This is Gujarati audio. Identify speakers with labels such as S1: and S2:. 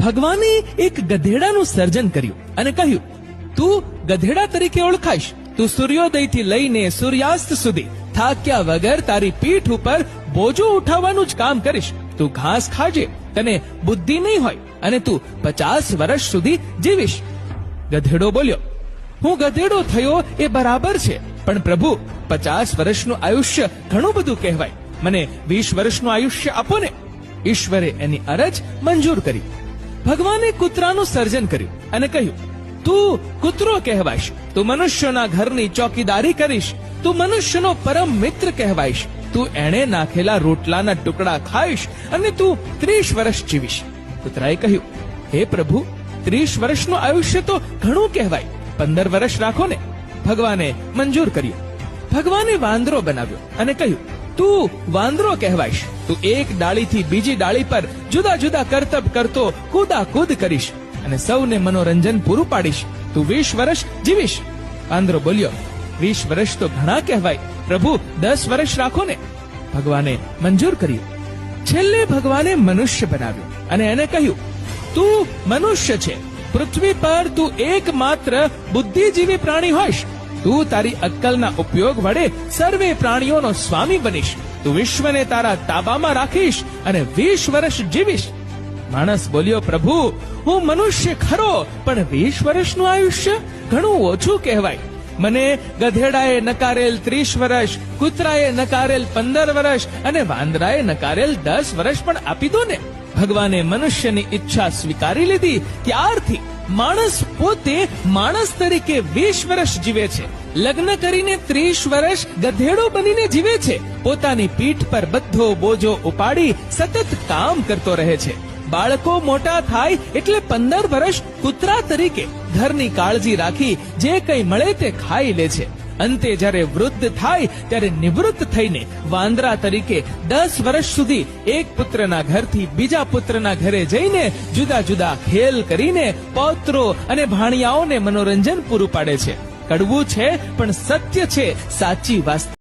S1: ભગવાને એક ગધેડાનું સર્જન કર્યું અને કહ્યું, તું ગધેડા તરીકે ઓળખાઈશ. તું સૂર્યોદયથી લઈને સૂર્યાસ્ત સુધી થાક્યા વગર તારી પીઠ ઉપર બોજો ઉઠાવવાનું જ કામ કરીશ. તું ઘાસ ખાજે, તને બુદ્ધિ નહીં હોય અને તું 50 વર્ષ સુધી જીવીશ. ગધેડો બોલ્યો, હું ગધેડો થયો એ બરાબર છે, પણ પ્રભુ 50 વર્ષનું આયુષ્ય ઘણું બધું કહેવાય. મને 20 વર્ષનું આયુષ્ય આપો ને. ઈશ્વરે એની અરજ મંજૂર કરી. ભગવાને કૂતરાનું સર્જન કર્યું અને કહ્યું, તું કૂતરો કહેવાઈશ. તું મનુષ્યોના ઘરની ચોકીદારી કરીશ. તું મનુષ્યનો પરમ મિત્ર કહેવાઈશ. તું એણે નાખેલા રોટલાના ટુકડા ખાઈશ અને તું 30 વર્ષ જીવીશ. કૂતરાએ કહ્યું, હે પ્રભુ, 30 વર્ષનું આયુષ્ય તો ઘણું કહેવાય. 15 વર્ષ રાખો ને. ભગવાને મંજૂર કર્યું. ભગવાને વાંદરો બનાવ્યો અને કહ્યું, તું વાંદરો કહેવાઈશ. તું એક ડાળીથી બીજી ડાળી પર જુદા જુદા કરતબ કરતો કૂદાકૂદ કરીશ અને સૌને મનોરંજન પૂરું પાડીશ. તું 20 વર્ષ જીવીશ. વાંદરો બોલ્યો, 20 વર્ષ તો ઘણા કહેવાય. પ્રભુ, 10 વર્ષ રાખો ને. ભગવાને મંજૂર કર્યું. છેલ્લે ભગવાને મનુષ્ય બનાવ્યો અને એને કહ્યું, તું મનુષ્ય છે. પૃથ્વી પર તું એકમાત્ર બુદ્ધિજીવી પ્રાણી હોઈશ. તું તારી અક્કલના ઉપયોગ વડે સર્વે પ્રાણીઓનો સ્વામી બનીશ. તું વિશ્વને તારા તાબામાં રાખીશ અને 20 વર્ષ જીવીશ. માણસ બોલ્યો, પ્રભુ, હું મનુષ્ય ખરો, પણ 20 વર્ષનું આયુષ્ય ઘણું ઓછું કહેવાય. મને ગધેડાએ નકારેલ 30 વર્ષ, કૂતરાએ નકારેલ 15 વર્ષ અને વાંદરાએ નકારેલ 10 વર્ષ પણ આપી દો ને. ભગવાને મનુષ્યની ઈચ્છા સ્વીકારી લીધી. ત્યારથી માણસ પોતે માણસ તરીકે 20 વર્ષ જીવે છે. લગ્ન કરીને 30 વર્ષ ગધેડો બનીને જીવે છે. પોતાની પીઠ પર બધો બોજો ઉપાડી સતત કામ કરતો રહે છે. બાળકો મોટા થાય એટલે 15 વર્ષ કૂતરા તરીકે ઘરની કાળજી રાખી જે કંઈ મળે તે ખાઈ લે છે. અંતે જ્યારે વૃદ્ધ થાય ત્યારે નિવૃત્ત થઈને વાંદરા તરીકે 10 વર્ષ સુધી એક પુત્રના ઘરથી બીજા પુત્રના ઘરે જઈને જુદા જુદા ખેલ કરીને પૌત્રો અને ભાણિયાઓને મનોરંજન પૂરું પાડે છે. કડવું છે પણ સત્ય છે, સાચી વાસ્તવિકતા.